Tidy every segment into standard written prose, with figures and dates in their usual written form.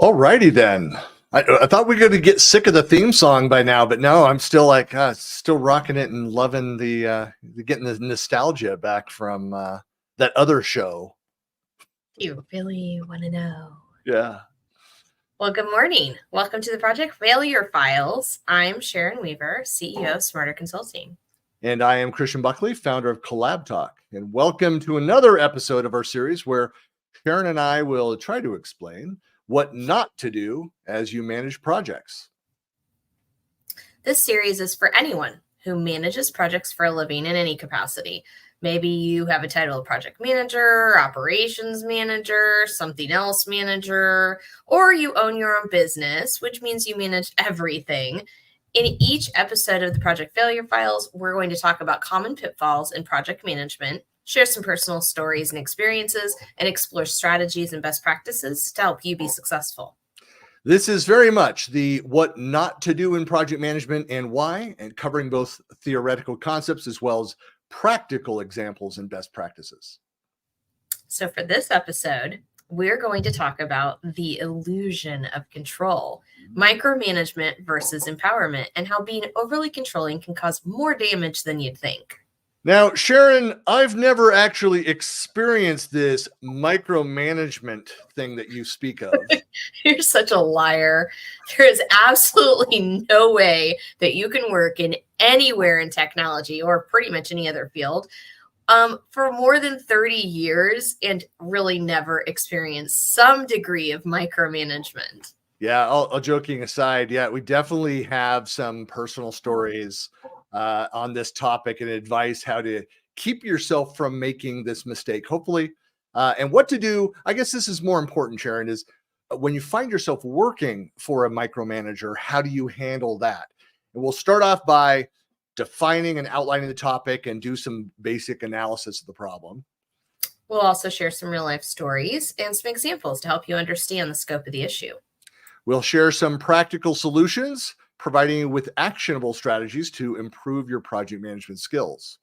Alrighty then. I thought we were going to get sick of the theme song by now, but no, I'm still still rocking it and loving the getting the nostalgia back from that other show. You really want to know? Yeah. Well, good morning. Welcome to the Project Failure Files. I'm Sharon Weaver, CEO of Smarter Consulting. And I am Christian Buckley, founder of Collab Talk. And welcome to another episode of our series where Sharon and I will try to explain what not to do as you manage projects. This series is for anyone who manages projects for a living in any capacity. Maybe you have a title of project manager, operations manager, something else manager, or you own your own business, which means you manage everything. In each episode of the Project Failure Files, we're going to talk about common pitfalls in project management, share some personal stories and experiences, and explore strategies and best practices to help you be successful. This is very much the what not to do in project management and why, and covering both theoretical concepts as well as practical examples and best practices. So for this episode, we're going to talk about the illusion of control, micromanagement versus empowerment, and how being overly controlling can cause more damage than you'd think. Now, Sharon, I've never actually experienced this micromanagement thing that you speak of. You're such a liar. There is absolutely no way that you can work in anywhere in technology or pretty much any other field for more than 30 years and really never experience some degree of micromanagement. Yeah, all joking aside, yeah, we definitely have some personal stories on this topic and advice how to keep yourself from making this mistake, hopefully. And what to do, I guess this is more important, Sharon, is when you find yourself working for a micromanager, how do you handle that? And we'll start off by defining and outlining the topic and do some basic analysis of the problem. We'll also share some real life stories and some examples to help you understand the scope of the issue. We'll share some practical solutions, providing you with actionable strategies to improve your project management skills.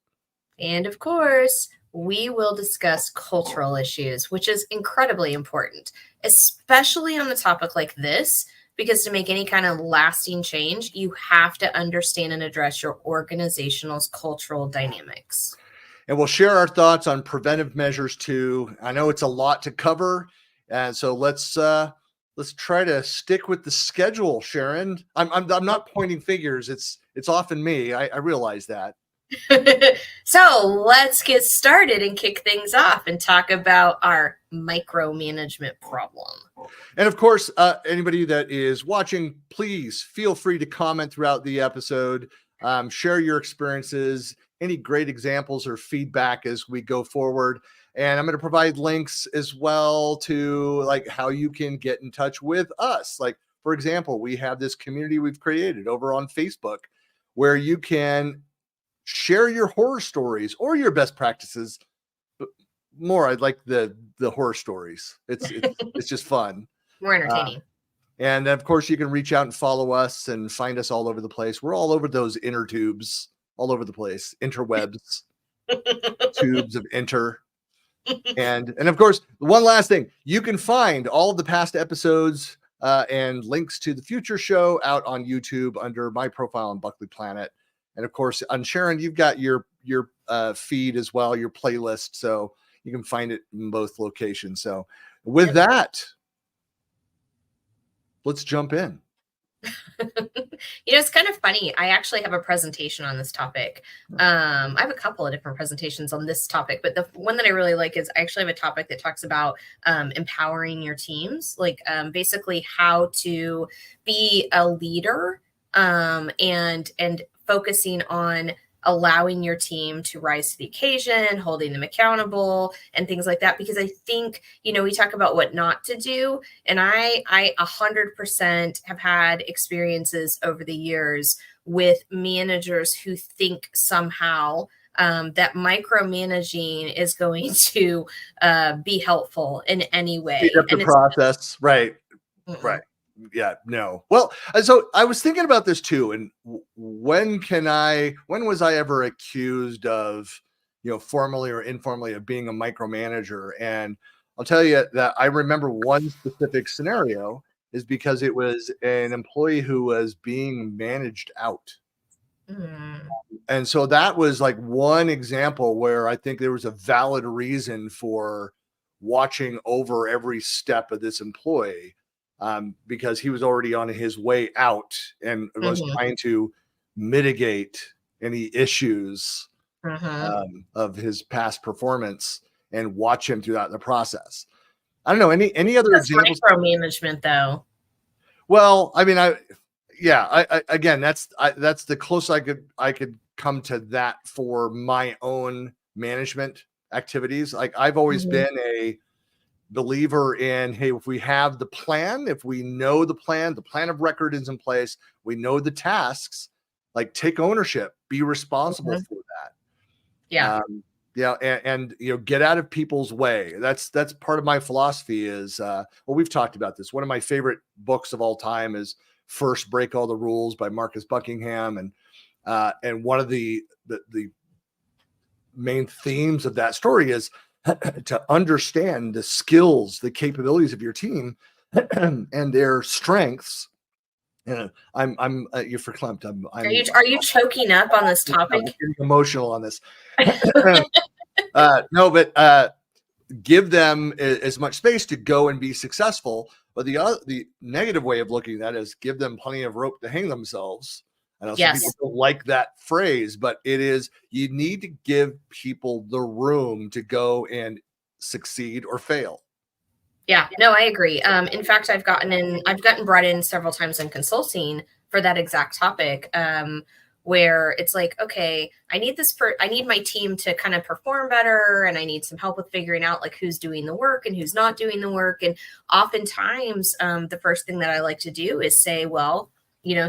And of course, we will discuss cultural issues, which is incredibly important, especially on a topic like this, because to make any kind of lasting change, you have to understand and address your organization's cultural dynamics. And we'll share our thoughts on preventive measures too. I know it's a lot to cover, and so let's try to stick with the schedule, Sharon. I'm not pointing fingers. It's often me. I realize that. So let's get started and kick things off and talk about our micromanagement problem. And of course, anybody that is watching, please feel free to comment throughout the episode. Share your experiences, any great examples or feedback as we go forward. And I'm going to provide links as well to like how you can get in touch with us. Like, for example, we have this community we've created over on Facebook where you can share your horror stories or your best practices. But more, I'd like the horror stories. It's just fun. More entertaining. And of course, you can reach out and follow us and find us all over the place. We're all over those inner tubes, all over the place, interwebs, tubes of inter. And of course, one last thing, you can find all of the past episodes and links to the future show out on YouTube under my profile on Buckley Planet. And of course, on Sharon, you've got your feed as well, your playlist, so you can find it in both locations. So with that, let's jump in. It's kind of funny. I actually have a presentation on this topic. I have a couple of different presentations on this topic, but the one that I really like is I actually have a topic that talks about empowering your teams, like basically how to be a leader and focusing on allowing your team to rise to the occasion, holding them accountable and things like that. Because I think, we talk about what not to do. And I 100% have had experiences over the years with managers who think somehow that micromanaging is going to be helpful in any way. Speed up the process. Right. Mm-mm. Right. Yeah, no. Well, so I was thinking about this too. And when was I ever accused of, formally or informally of being a micromanager? And I'll tell you that I remember one specific scenario is because it was an employee who was being managed out. And so that was like one example where I think there was a valid reason for watching over every step of this employee, because he was already on his way out and was trying to mitigate any issues of his past performance and watch him throughout the process. I don't know, any other examples? Micromanagement, though. Well, I mean, again, that's the closest I could come to that for my own management activities. Like I've always been a believer in, hey, if we have the plan, if we know the plan of record is in place, we know the tasks, like take ownership, be responsible for that. Yeah. And get out of people's way. That's part of my philosophy is, well, we've talked about this. One of my favorite books of all time is First Break All the Rules by Marcus Buckingham. And one of the main themes of that story is to understand the skills, the capabilities of your team and their strengths. And I'm you're verklempt. Are you choking up on this topic? I'm getting emotional on this. No, but give them as much space to go and be successful. But the negative way of looking at that is give them plenty of rope to hang themselves. I know some people don't like that phrase, but it is, you need to give people the room to go and succeed or fail. Yeah, no, I agree. In fact, I've gotten brought in several times in consulting for that exact topic, where it's like, okay, I need my team to kind of perform better, and I need some help with figuring out like who's doing the work and who's not doing the work. And oftentimes, the first thing that I like to do is say, well,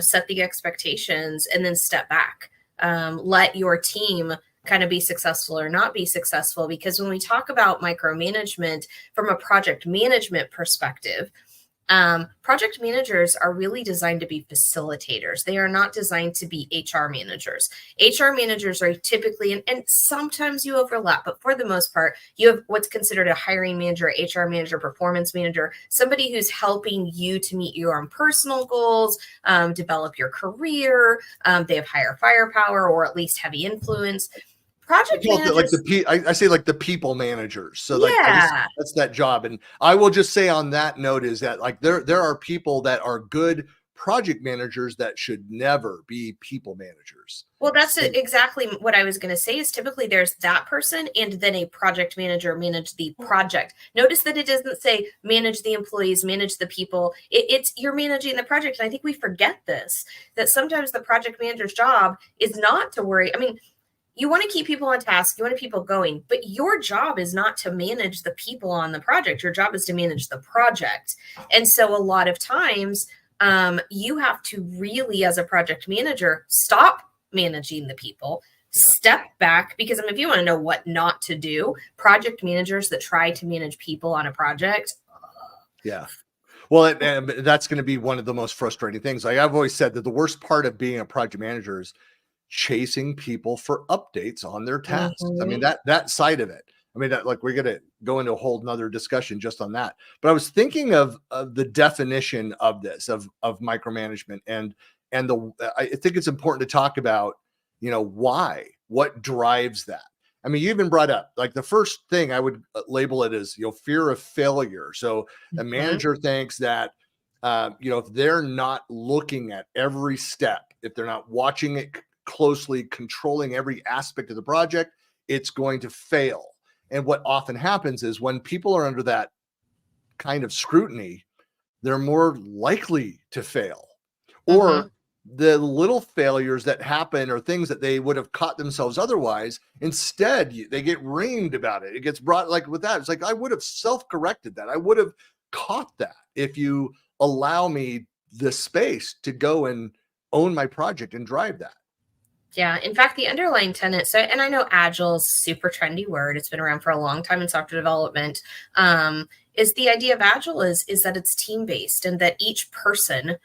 set the expectations and then step back. Let your team kind of be successful or not be successful. Because when we talk about micromanagement from a project management perspective, project managers are really designed to be facilitators. They are not designed to be HR managers. HR managers are typically, and sometimes you overlap, but for the most part, you have what's considered a hiring manager, HR manager, performance manager, somebody who's helping you to meet your own personal goals, develop your career. They have higher firepower or at least heavy influence. Project managers, I say like the people managers. So like that's that job. And I will just say on that note is that like there are people that are good project managers that should never be people managers. Well, that's exactly what I was going to say is typically there's that person and then a project manager manage the project. Notice that it doesn't say manage the employees, manage the people. It's you're managing the project. And I think we forget this, that sometimes the project manager's job is not to worry. I mean, you want to keep people on task, you want to keep people going, but your job is not to manage the people on the project. Your job is to manage the project. And so a lot of times you have to really, as a project manager, stop managing the people, step back, because if you want to know what not to do, project managers that try to manage people on a project. Yeah. Well, that's going to be one of the most frustrating things. Like I've always said that the worst part of being a project manager is chasing people for updates on their tasks. I mean, that side of it. I mean, that like we're going to go into a whole nother discussion just on that. But I was thinking of the definition of this, of micromanagement, and I think it's important to talk about, what drives that. I mean, you even brought up like the first thing I would label it as, fear of failure. So the manager thinks that, if they're not looking at every step, if they're not watching it closely, controlling every aspect of the project, it's going to fail. And what often happens is when people are under that kind of scrutiny, they're more likely to fail. Or the little failures that happen are things that they would have caught themselves otherwise. Instead, they get reamed about it. It gets brought like with that. It's like, I would have self-corrected that. I would have caught that if you allow me the space to go and own my project and drive that. Yeah. In fact, the underlying tenet, and I know agile is a super trendy word. It's been around for a long time in software development. Is the idea of agile is that it's team-based and that each person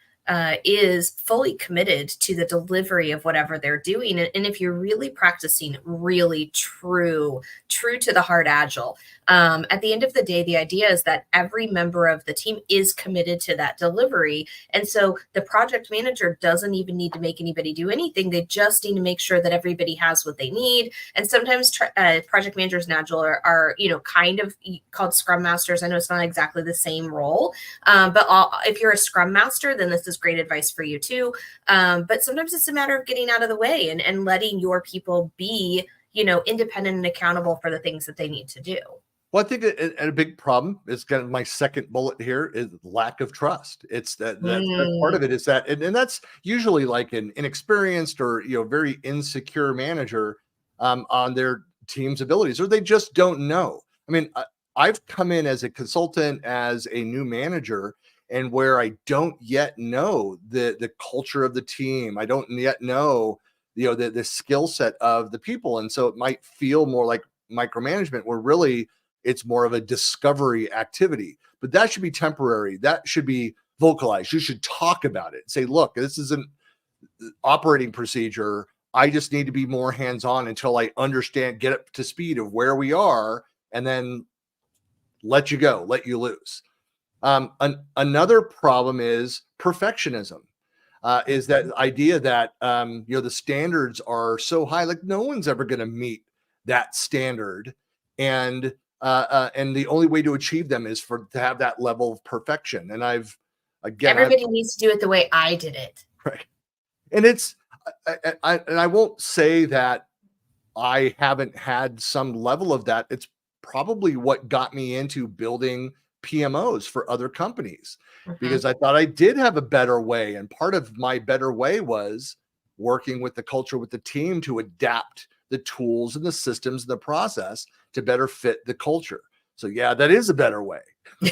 is fully committed to the delivery of whatever they're doing. And if you're really practicing really true to the hard agile, At the end of the day, the idea is that every member of the team is committed to that delivery. And so the project manager doesn't even need to make anybody do anything. They just need to make sure that everybody has what they need. And sometimes project managers in Agile are kind of called Scrum Masters. I know it's not exactly the same role, but if you're a Scrum Master, then this is great advice for you too. But sometimes it's a matter of getting out of the way and letting your people be, independent and accountable for the things that they need to do. Well, I think a big problem is kind of my second bullet here is lack of trust. It's that's part of it is that, and that's usually like an inexperienced or, very insecure manager on their team's abilities, or they just don't know. I mean, I've come in as a consultant, as a new manager, and where I don't yet know the culture of the team. I don't yet know, the skill set of the people. And so it might feel more like micromanagement, where really it's more of a discovery activity, but that should be temporary. That should be vocalized. You should talk about it. Say, look, this is an operating procedure. I just need to be more hands-on until I understand, get up to speed of where we are, and then let you go, let you loose. Another problem is perfectionism. Is that idea that, the standards are so high, like no one's ever going to meet that standard. And the only way to achieve them is to have that level of perfection. And everybody needs to do it the way I did it. Right. And I won't say that I haven't had some level of that. It's probably what got me into building PMOs for other companies, because I thought I did have a better way. And part of my better way was working with the culture, with the team, to adapt the tools and the systems and the process to better fit the culture. So yeah, that is a better way. I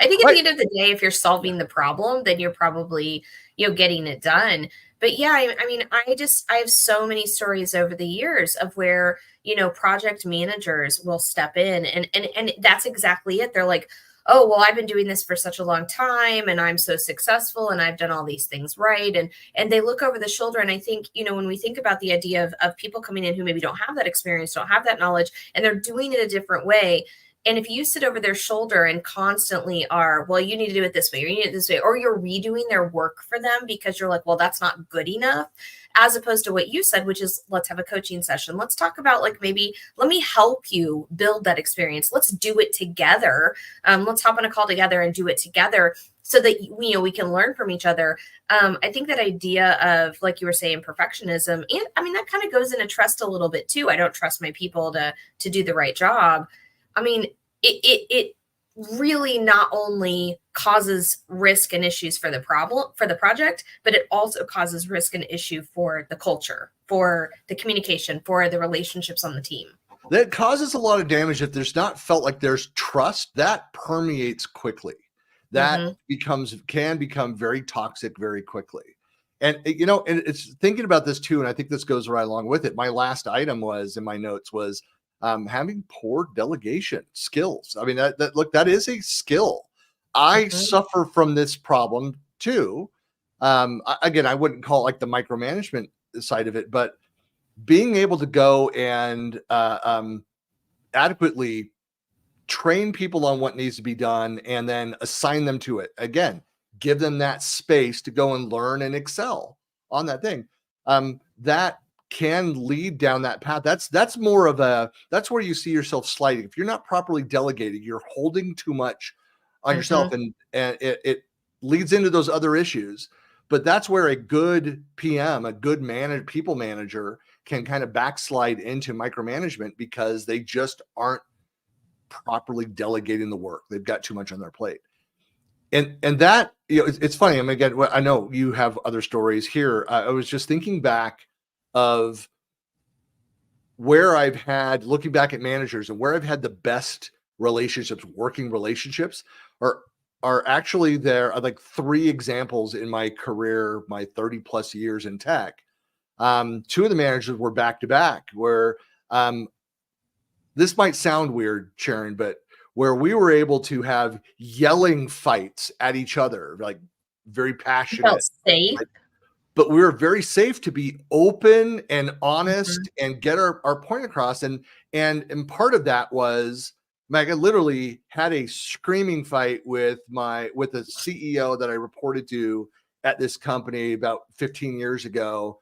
think at the end of the day, if you're solving the problem, then you're probably, getting it done. But yeah, I mean, I have so many stories over the years of where, project managers will step in and that's exactly it. They're like, oh, well, I've been doing this for such a long time and I'm so successful and I've done all these things right. And they look over the shoulder. And I think, when we think about the idea of people coming in who maybe don't have that experience, don't have that knowledge, and they're doing it a different way. And if you sit over their shoulder and constantly are, well, you need to do it this way, or you need it this way, or you're redoing their work for them because you're like, well, that's not good enough, as opposed to what you said, which is, let's have a coaching session. Let's talk about, like, maybe let me help you build that experience. Let's do it together. Let's hop on a call together and do it together so that, we can learn from each other. I think that idea of, like you were saying, perfectionism, and I mean, that kind of goes into trust a little bit too. I don't trust my people to do the right job. I mean, it really not only causes risk and issues for the project, but it also causes risk and issue for the culture, for the communication, for the relationships on the team. That causes a lot of damage. If there's not felt like there's trust, that permeates quickly. That can become very toxic very quickly. And, and it's thinking about this too. And I think this goes right along with it. My last item was in my notes was, having poor delegation skills. I mean, that is a skill. I suffer from this problem too. Again, I wouldn't call it like the micromanagement side of it, but being able to go and adequately train people on what needs to be done and then assign them to it. Again, give them that space to go and learn and excel on that thing. That can lead down that path. That's more of that's where you see yourself sliding. If you're not properly delegated, you're holding too much on yourself, and it leads into those other issues. But that's where a good PM, a good people manager, can kind of backslide into micromanagement because they just aren't properly delegating the work. They've got too much on their plate. And that, it's funny. I mean, again, I know you have other stories here. I was just thinking back of where I've had, looking back at managers and where I've had the best relationships, working relationships, are actually there are like 3 examples in my career, my 30 plus years in tech. 2 of the managers were back to back, where this might sound weird, Sharon, but where we were able to have yelling fights at each other, like very passionate. Felt safe. but we were very safe to be open and honest and get our point across. And part of that was, like, I literally had a screaming fight with the CEO that I reported to at this company about 15 years ago.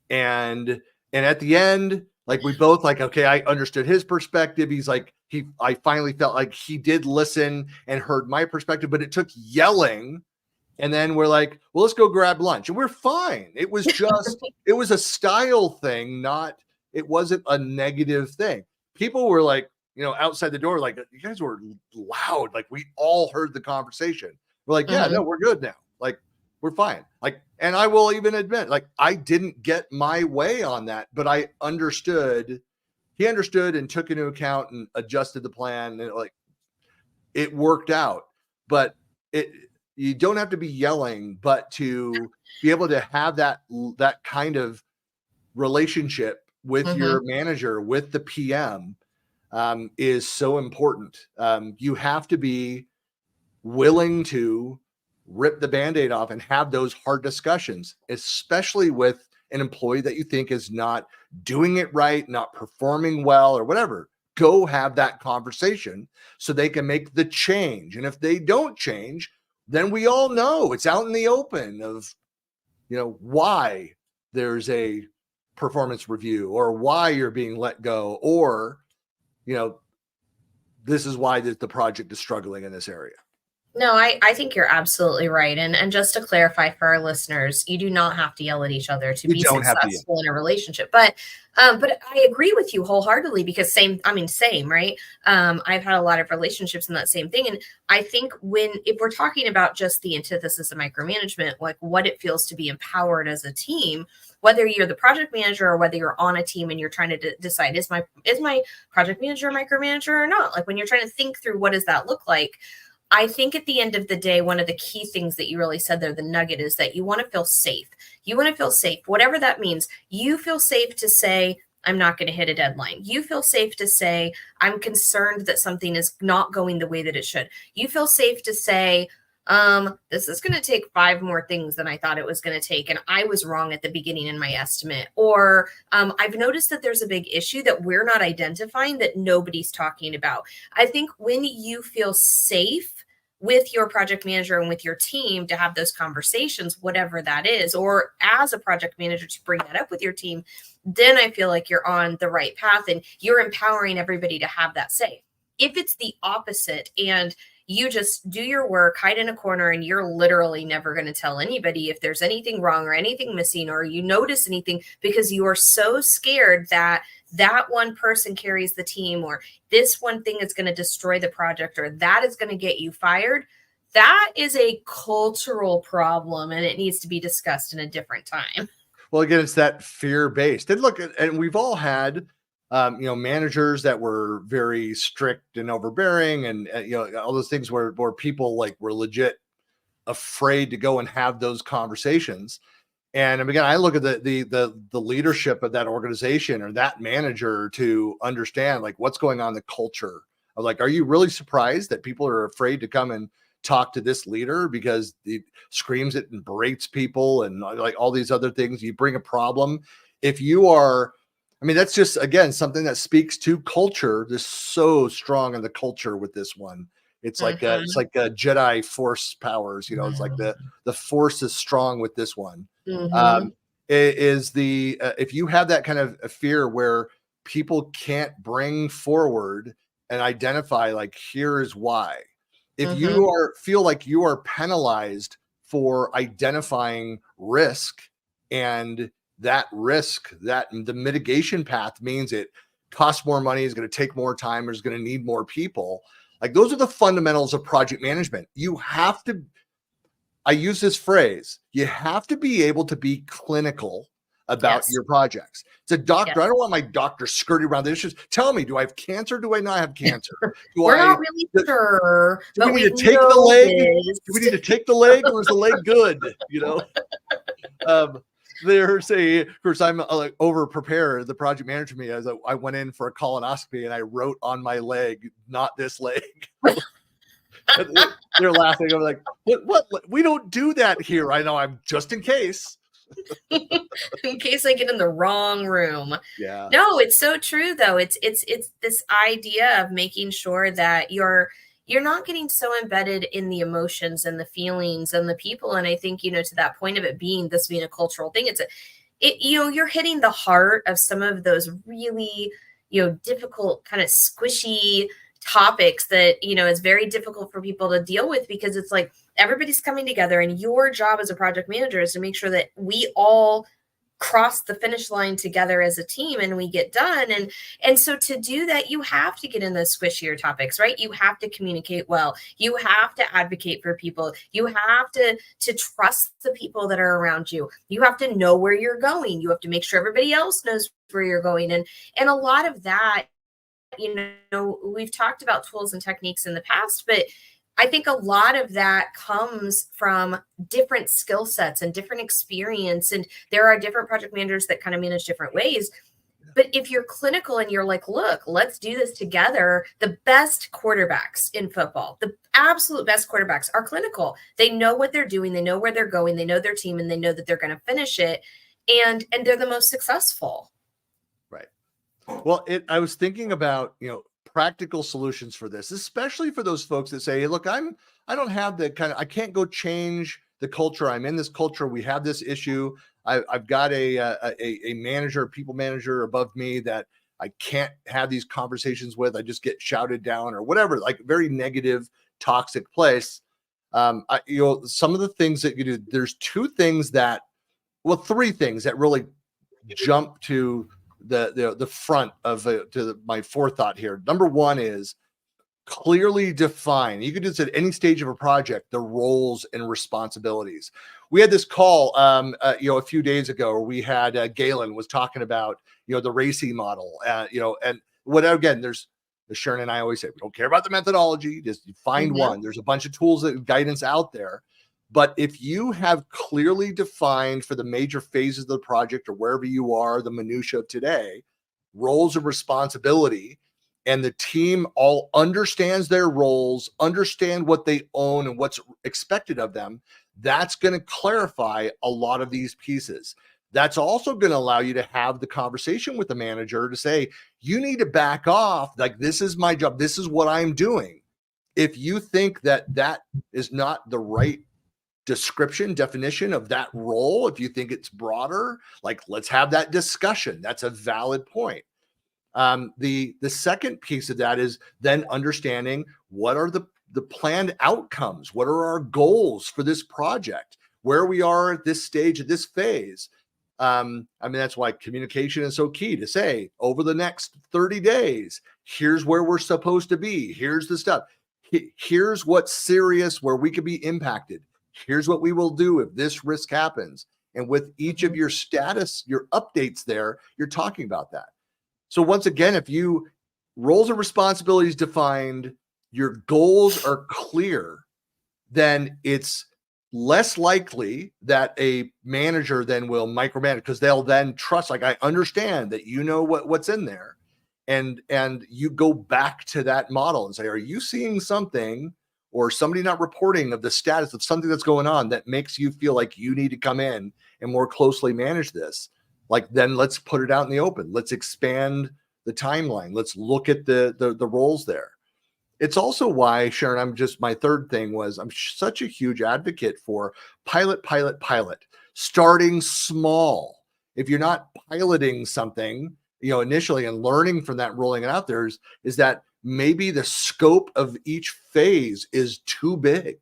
And at the end, like, we both, like, okay, I understood his perspective. He's like, I finally felt like he did listen and heard my perspective, but it took yelling. And then we're like, well, let's go grab lunch. And we're fine. It was just, it was a style thing, it wasn't a negative thing. People were like, outside the door, like, you guys were loud. Like, we all heard the conversation. We're like, yeah, no, we're good now. Like, we're fine. Like, and I will even admit, like, I didn't get my way on that, but I understood. He understood and took into account and adjusted the plan, and it worked out. But you don't have to be yelling, but to be able to have that kind of relationship with your manager, with the PM, is so important. You have to be willing to rip the Band-Aid off and have those hard discussions, especially with an employee that you think is not doing it right, not performing well, or whatever. Go have that conversation so they can make the change. And if they don't change, then we all know it's out in the open of, why there's a performance review, or why you're being let go, or, this is why the project is struggling in this area. No, I think you're absolutely right. And just to clarify for our listeners, you do not have to yell at each other to be successful in a relationship. But I agree with you wholeheartedly, because same, right? I've had a lot of relationships in that same thing. And I think if we're talking about just the antithesis of micromanagement, like what it feels to be empowered as a team, whether you're the project manager or whether you're on a team and you're trying to decide, is my project manager a micromanager or not? Like, when you're trying to think through what does that look like, I think at the end of the day, one of the key things that you really said there, the nugget, is that you want to feel safe. You want to feel safe, whatever that means. You feel safe to say, I'm not going to hit a deadline. You feel safe to say, I'm concerned that something is not going the way that it should. You feel safe to say, this is going to take 5 more things than I thought it was going to take, and I was wrong at the beginning in my estimate. Or I've noticed that there's a big issue that we're not identifying that nobody's talking about. I think when you feel safe with your project manager and with your team to have those conversations, whatever that is, or as a project manager to bring that up with your team, then I feel like you're on the right path and you're empowering everybody to have that say. If it's the opposite and you just do your work, hide in a corner, and you're literally never going to tell anybody if there's anything wrong or anything missing, or you notice anything, because you are so scared that one person carries the team, or this one thing is going to destroy the project, or that is going to get you fired, that is a cultural problem, and it needs to be discussed in a different time. Well, again, it's that fear-based. And look, and we've all had managers that were very strict and overbearing, and all those things where people were legit afraid to go and have those conversations. And again, I look at the leadership of that organization or that manager to understand what's going on in the culture of are you really surprised that people are afraid to come and talk to this leader because it screams it and berates people and all these other things? You bring a problem. If you are, that's just, again, something that speaks to culture. This so strong in the culture with this one. It's like it's like a Jedi force powers, it's like the force is strong with this one. If you have that kind of a fear where people can't bring forward and identify here is why. If you feel like you are penalized for identifying risk, and that risk, that the mitigation path means it costs more money, is going to take more time, or is going to need more people. Those are the fundamentals of project management. You have to, I use this phrase, you have to be able to be clinical about your projects. It's a doctor. I don't want my doctor skirting around the issues. Tell me, do I have cancer? Do I not have cancer? We're not really sure. Do we need to take the leg? Do we need to take the leg, or is the leg good? There's of course, I'm over prepared. The project manager me, as I went in for a colonoscopy and I wrote on my leg, not this leg. They're laughing. I'm like, what? We don't do that here. I know, I'm just in case. in case I get in the wrong room. Yeah. No, it's so true though. It's this idea of making sure that you're not getting so embedded in the emotions and the feelings and the people. And I think, to that point of it being a cultural thing, you're hitting the heart of some of those really, difficult, kind of squishy topics that, is very difficult for people to deal with, because it's like everybody's coming together and your job as a project manager is to make sure that we all cross the finish line together as a team and we get done. And so to do that, you have to get in those squishier topics, right? You have to communicate well. You have to advocate for people. You have to trust the people that are around you. You have to know where you're going. You have to make sure everybody else knows where you're going. And a lot of that, we've talked about tools and techniques in the past, but I think a lot of that comes from different skill sets and different experience. And there are different project managers that kind of manage different ways. But if you're clinical and you're like, look, let's do this together, the best quarterbacks in football, the absolute best quarterbacks are clinical. They know what they're doing. They know where they're going. They know their team, and they know that they're going to finish it. And they're the most successful. Right. Well, I was thinking about, practical solutions for this, especially for those folks that say, hey, look, I don't have I can't go change the culture. I'm in this culture. We have this issue. I've got a manager, people manager above me that I can't have these conversations with. I just get shouted down or whatever, like very negative, toxic place. Some of the things that you do, there's three things that really jump to the front of my forethought here. Number one is clearly define. You can do this at any stage of a project, the roles and responsibilities. We had this call, a few days ago, where we had Galen was talking about, the RACI model, and whatever. Again, there's Sharon and I always say, we don't care about the methodology. Just find one. There's a bunch of tools and guidance out there. But if you have clearly defined for the major phases of the project or wherever you are, the minutia of today, roles of responsibility, and the team all understands their roles, understand what they own and what's expected of them, that's going to clarify a lot of these pieces. That's also going to allow you to have the conversation with the manager to say, you need to back off. Like, this is my job. This is what I'm doing. If you think that is not the right definition of that role, if you think it's broader, like, let's have that discussion. That's a valid point. The second piece of that is then understanding what are the planned outcomes, what are our goals for this project, where we are at this stage, at this phase. That's why communication is so key, to say, over the next 30 days, here's where we're supposed to be. Here's the stuff. Here's what's serious, where we could be impacted. Here's what we will do if this risk happens. And with each of your status, your updates there, you're talking about that. So once again, if you roles and responsibilities defined, your goals are clear, then it's less likely that a manager then will micromanage, because they'll then trust, like, I understand that you know what's in there. And you go back to that model and say, are you seeing something or somebody not reporting of the status of something that's going on that makes you feel like you need to come in and more closely manage this? Like, then let's put it out in the open. Let's expand the timeline. Let's look at the roles there. It's also why, Sharon, my third thing was, I'm such a huge advocate for pilot, starting small. If you're not piloting something, initially, and learning from that, rolling it out there, is that maybe the scope of each phase is too big,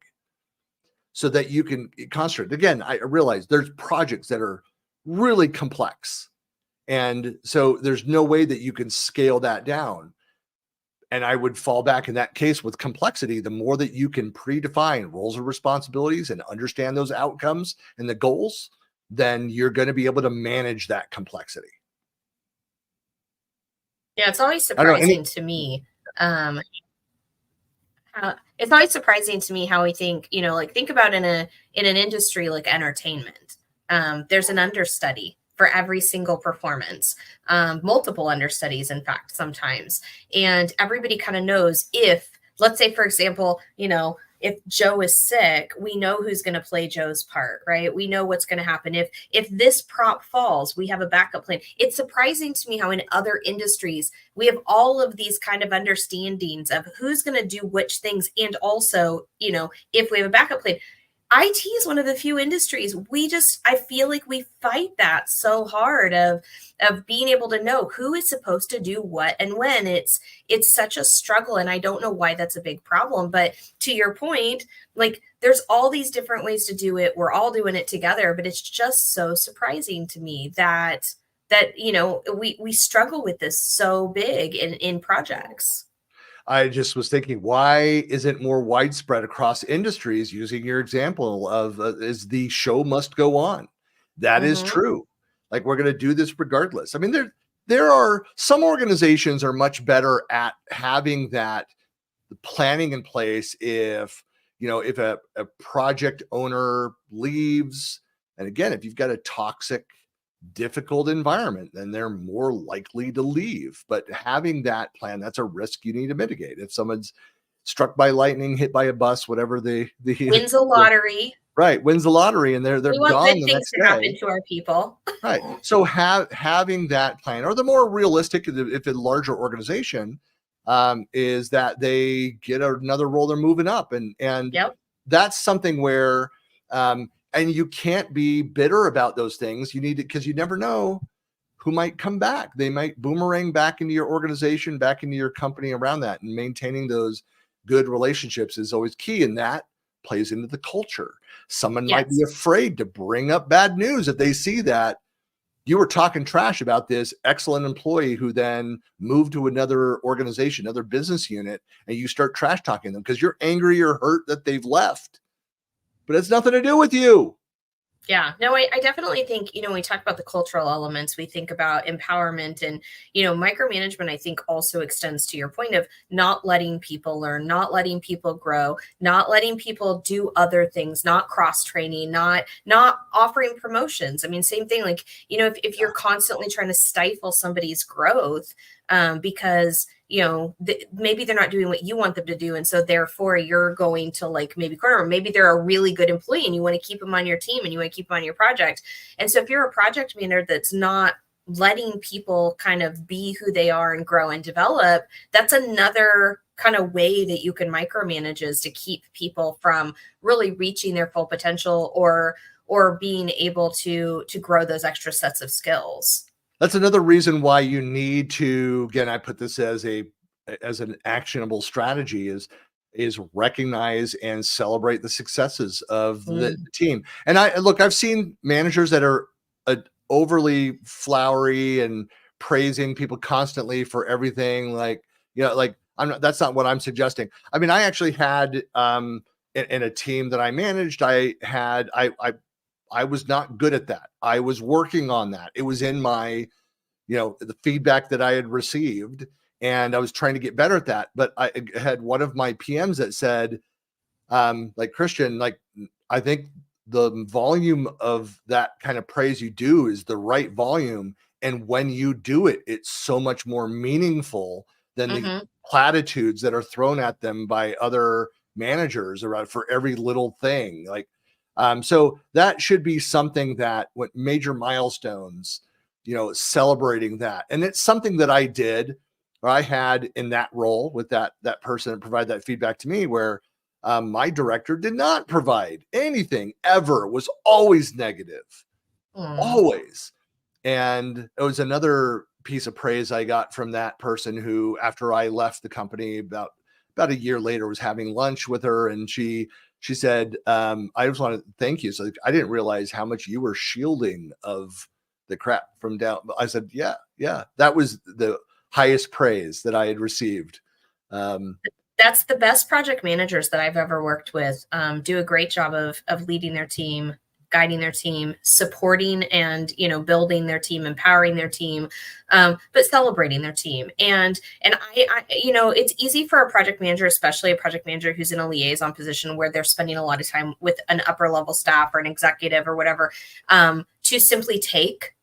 so that you can concentrate. Again, I realize there's projects that are really complex, and so there's no way that you can scale that down. And I would fall back in that case with complexity. The more that you can predefine roles and responsibilities and understand those outcomes and the goals, then you're going to be able to manage that complexity. Yeah, it's always surprising to me. It's always surprising to me how we think, think about in an industry like entertainment. There's an understudy for every single performance, multiple understudies, in fact, sometimes. And everybody kind of knows, if, let's say, for example, Joe is sick, we know who's going to play Joe's part, right? We know what's going to happen. If this prop falls, we have a backup plan. It's surprising to me how in other industries we have all of these kind of understandings of who's going to do which things, and also, if we have a backup plan. IT is one of the few industries I feel like we fight that so hard of being able to know who is supposed to do what and when. It's such a struggle, and I don't know why that's a big problem. But to your point, like, there's all these different ways to do it. We're all doing it together, but it's just so surprising to me that we struggle with this so big in projects. I just was thinking, why isn't more widespread across industries? Using your example of is the show must go on. That is true. Like, we're going to do this regardless. I mean, there are some organizations are much better at having that planning in place. If a project owner leaves, and again, if you've got a toxic, difficult environment, then they're more likely to leave. But having that plan, that's a risk you need to mitigate. If someone's struck by lightning, hit by a bus, whatever the wins a lottery, right, wins the lottery, and they're we want gone good the things next to day. happen to our people. Right. So having that plan, or the more realistic, if it's a larger organization, is that they get another role, they're moving up, and Yep. that's something where and you can't be bitter about those things. You need to, because you never know who might come back. They might boomerang back into your organization, back into your company around that. And maintaining those good relationships is always key. And that plays into the culture. Someone might be afraid to bring up bad news if they see that you were talking trash about this excellent employee who then moved to another organization, another business unit, and you start trash talking them because you're angry or hurt that they've left. But it's nothing to do with you. Yeah, no, I definitely think, when we talk about the cultural elements, we think about empowerment, and, micromanagement, I think, also extends to your point of not letting people learn, not letting people grow, not letting people do other things, not cross training, not offering promotions. I mean, same thing, like, if you're constantly trying to stifle somebody's growth because maybe they're not doing what you want them to do, and so therefore you're going to maybe corner, or maybe they're a really good employee and you want to keep them on your team and you want to keep them on your project. And so if you're a project manager that's not letting people kind of be who they are and grow and develop, that's another kind of way that you can micromanage, is to keep people from really reaching their full potential or being able to grow those extra sets of skills. That's another reason why you need to, again, I put this as an actionable strategy, is recognize and celebrate the successes of the team. And I've seen managers that are overly flowery and praising people constantly for everything. That's not what I'm suggesting. I mean, I actually had in a team that I managed, I was not good at that. I was working on that. It was in my, the feedback that I had received, and I was trying to get better at that. But I had one of my PMs that said, Christian, I think the volume of that kind of praise you do is the right volume. And when you do it, it's so much more meaningful than the platitudes that are thrown at them by other managers around for every little thing. So that should be something that, what major milestones, celebrating that. And it's something that I did, or I had in that role with that person and provide that feedback to me, where my director did not provide anything ever, was always negative, always. And it was another piece of praise I got from that person who, after I left the company about a year later, was having lunch with her, and she said, I just want to thank you. So I didn't realize how much you were shielding of the crap from down. I said, yeah. That was the highest praise that I had received. That's the best project managers that I've ever worked with. Do a great job of leading their team, guiding their team, supporting and, building their team, empowering their team, but celebrating their team. And I, it's easy for a project manager, especially a project manager who's in a liaison position where they're spending a lot of time with an upper level staff or an executive or whatever, to simply take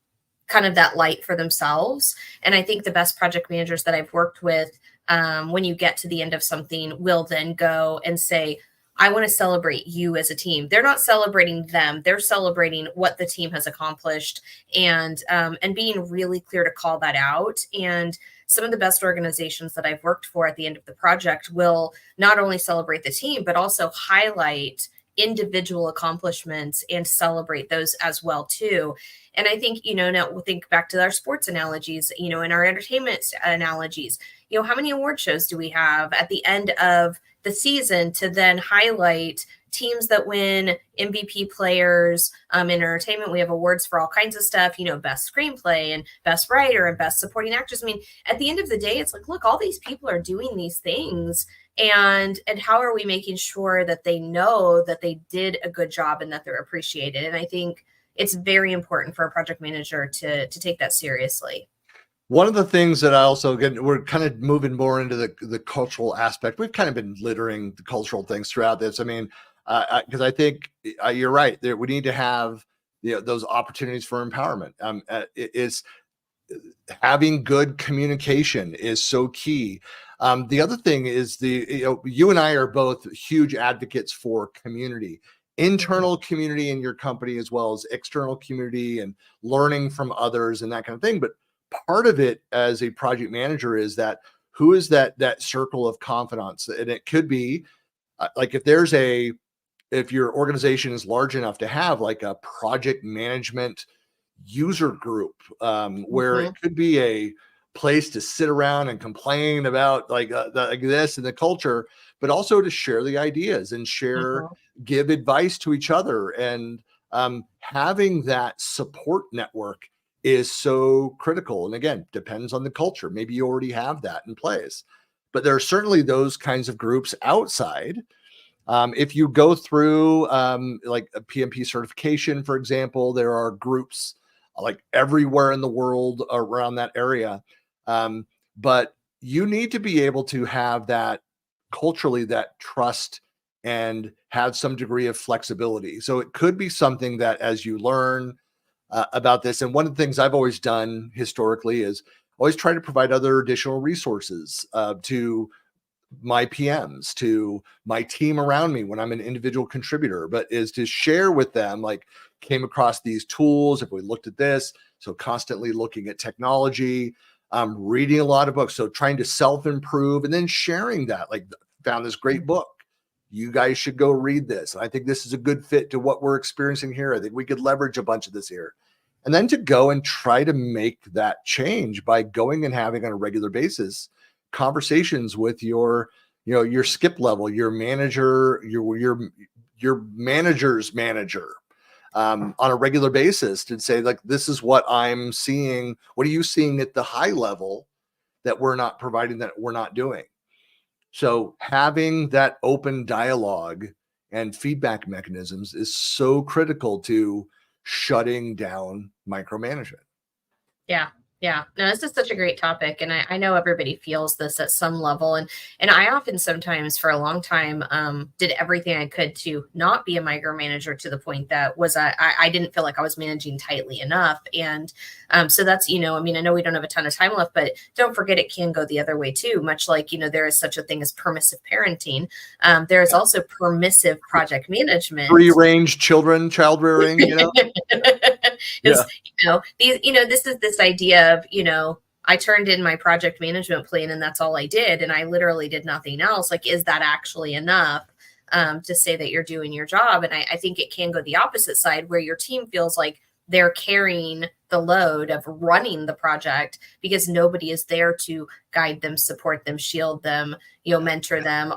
kind of that light for themselves. And I think the best project managers that I've worked with, when you get to the end of something, will then go and say, I want to celebrate you as a team. They're not celebrating them. They're celebrating what the team has accomplished, and being really clear to call that out. And some of the best organizations that I've worked for at the end of the project will not only celebrate the team, but also highlight individual accomplishments and celebrate those as well too. And I think, now we'll think back to our sports analogies, in our entertainment analogies, how many award shows do we have at the end of the season to then highlight teams that win MVP players? In entertainment, we have awards for all kinds of stuff, best screenplay and best writer and best supporting actress. I mean, at the end of the day, it's like, look, all these people are doing these things, and how are we making sure that they know that they did a good job and that they're appreciated? And I think it's very important for a project manager to take that seriously. One of the things that I also get, we're kind of moving more into the cultural aspect. We've kind of been littering the cultural things throughout this. I mean, because I think you're right. We need to have those opportunities for empowerment. It's having good communication is so key. The other thing is you and I are both huge advocates for community. Internal community in your company as well as external community and learning from others and that kind of thing. But part of it as a project manager is that who is that circle of confidants? And it could be like if your organization is large enough to have like a project management user group where it could be a place to sit around and complain about like this and the culture, but also to share the ideas and give advice to each other. And having that support network is so critical. And again, depends on the culture. Maybe you already have that in place, but there are certainly those kinds of groups outside. If you go through like a PMP certification, for example, there are groups like everywhere in the world around that area. But you need to be able to have that culturally, that trust, and have some degree of flexibility. So it could be something that as you learn about this, and one of the things I've always done historically is always try to provide other additional resources to my PMs, to my team around me when I'm an individual contributor, but is to share with them, like, came across these tools, if we looked at this. So constantly looking at technology, reading a lot of books. So trying to self-improve and then sharing that, like, found this great book. You guys should go read this. I think this is a good fit to what we're experiencing here. I think we could leverage a bunch of this here. And then to go and try to make that change by going and having on a regular basis conversations with your skip level, your manager, your manager's manager on a regular basis to say, like, this is what I'm seeing. What are you seeing at the high level that we're not providing, that we're not doing? So having that open dialogue and feedback mechanisms is so critical to shutting down micromanagement. Yeah. No, this is such a great topic. And I know everybody feels this at some level. And I often sometimes for a long time did everything I could to not be a micromanager, to the point that I didn't feel like I was managing tightly enough. And so that's, I know we don't have a ton of time left, but don't forget it can go the other way too. Much like, there is such a thing as permissive parenting. There is also permissive project management. Free-range child rearing, This is this idea of, I turned in my project management plan and that's all I did. And I literally did nothing else. Like, is that actually enough to say that you're doing your job? And I think it can go the opposite side, where your team feels like they're carrying the load of running the project because nobody is there to guide them, support them, shield them, mentor them,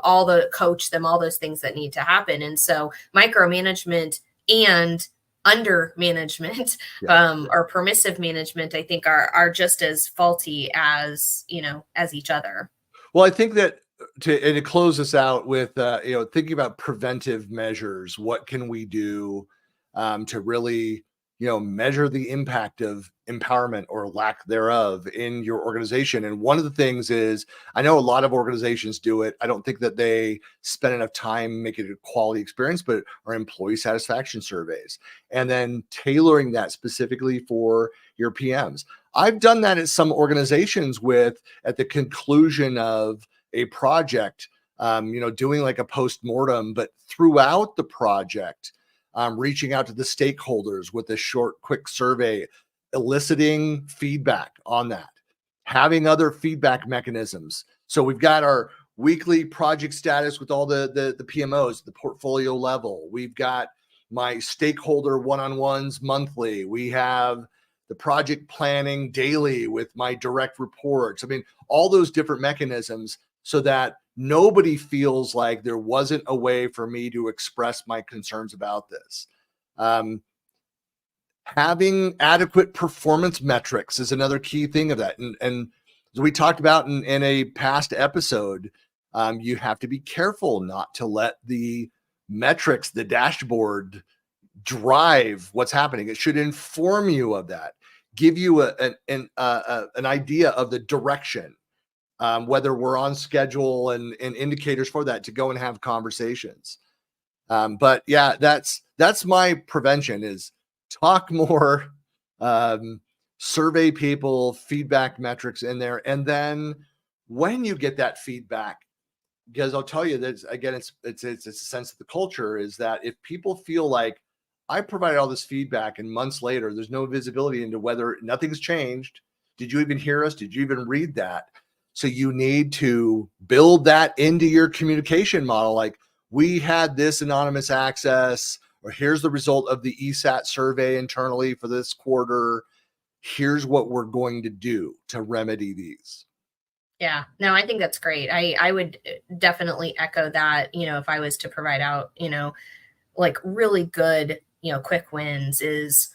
coach them, all those things that need to happen. And so micromanagement and under management or permissive management, I think are just as faulty as each other. Well, I think that to close this out with thinking about preventive measures, what can we do to really measure the impact of empowerment or lack thereof in your organization? And one of the things is, I know a lot of organizations do it. I don't think that they spend enough time making it a quality experience, but our employee satisfaction surveys, and then tailoring that specifically for your PMs. I've done that at some organizations at the conclusion of a project, doing like a post-mortem, but throughout the project, reaching out to the stakeholders with a short, quick survey, eliciting feedback on that, having other feedback mechanisms. So we've got our weekly project status with all the PMOs, the portfolio level. We've got my stakeholder one-on-ones monthly. We have the project planning daily with my direct reports. I mean, all those different mechanisms so that nobody feels like there wasn't a way for me to express my concerns about this. Having adequate performance metrics is another key thing of that. And as we talked about in a past episode, you have to be careful not to let the metrics, the dashboard, drive what's happening. It should inform you of that, give you an idea of the direction, whether we're on schedule and indicators for that to go and have conversations. But yeah, that's my prevention is talk more, survey people, feedback metrics in there. And then when you get that feedback, because I'll tell you that again, it's a sense of the culture is that if people feel like I provided all this feedback and months later, there's no visibility into whether nothing's changed. Did you even hear us? Did you even read that? So you need to build that into your communication model. Like we had this anonymous access, or here's the result of the ESAT survey internally for this quarter. Here's what we're going to do to remedy these. Yeah, no, I think that's great. I would definitely echo that, if I was to provide out, like really good, quick wins is,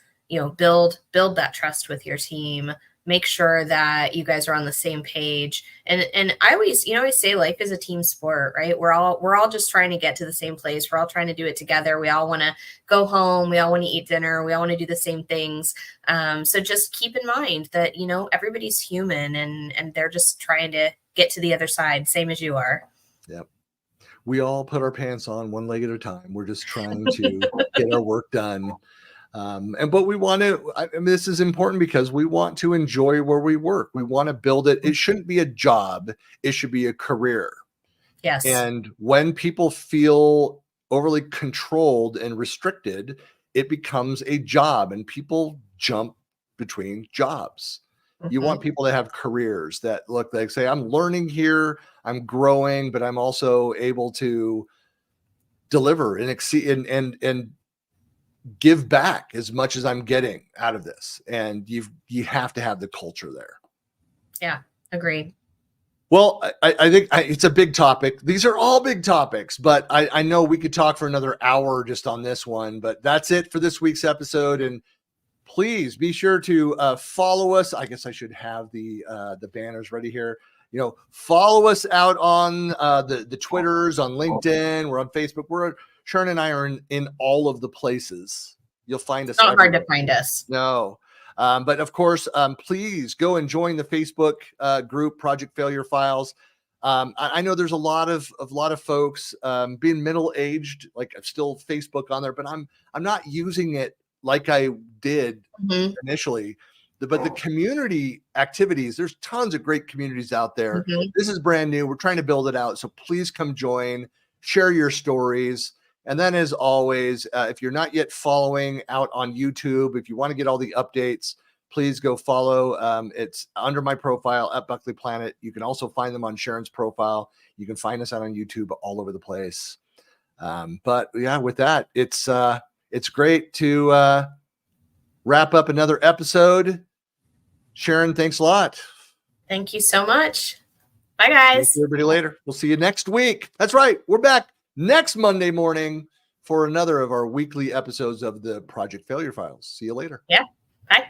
build that trust with your team, make sure that you guys are on the same page. And I always say life is a team sport, right? We're all just trying to get to the same place. We're all trying to do it together. We all want to go home. We all want to eat dinner. We all want to do the same things. So just keep in mind that, everybody's human and they're just trying to get to the other side, same as you are. Yep. We all put our pants on one leg at a time. We're just trying to get our work done. But we want to, this is important because we want to enjoy where we work. We want to build it. It shouldn't be a job. It should be a career. Yes. And when people feel overly controlled and restricted, it becomes a job and people jump between jobs. Mm-hmm. You want people to have careers that look like, say, I'm learning here, I'm growing, but I'm also able to deliver and exceed and give back as much as I'm getting out of this. And you have to have the culture there. Yeah, agreed. Well, I think it's a big topic. These are all big topics, but I know we could talk for another hour just on this one, but that's it for this week's episode. And please be sure to follow us. I guess I should have the banners ready here. Follow us out on the Twitters, on LinkedIn. We're on Facebook. Sharon and I are in all of the places. You'll find us. It's not hard to find us. No. But of course, please go and join the Facebook group, Project Failure Files. I know there's a lot of folks being middle-aged, like I've still Facebook on there, but I'm not using it like I did initially. But the community activities, there's tons of great communities out there. Mm-hmm. This is brand new. We're trying to build it out. So please come join, share your stories. And then as always, if you're not yet following out on YouTube, if you want to get all the updates, please go follow. It's under my profile at Buckley Planet. You can also find them on Sharon's profile. You can find us out on YouTube all over the place. But yeah, with that, it's great to wrap up another episode. Sharon, thanks a lot. Thank you so much. Bye, guys. See everybody later. We'll see you next week. That's right. We're back next Monday morning for another of our weekly episodes of the Project Failure Files. See you later. Yeah. Bye.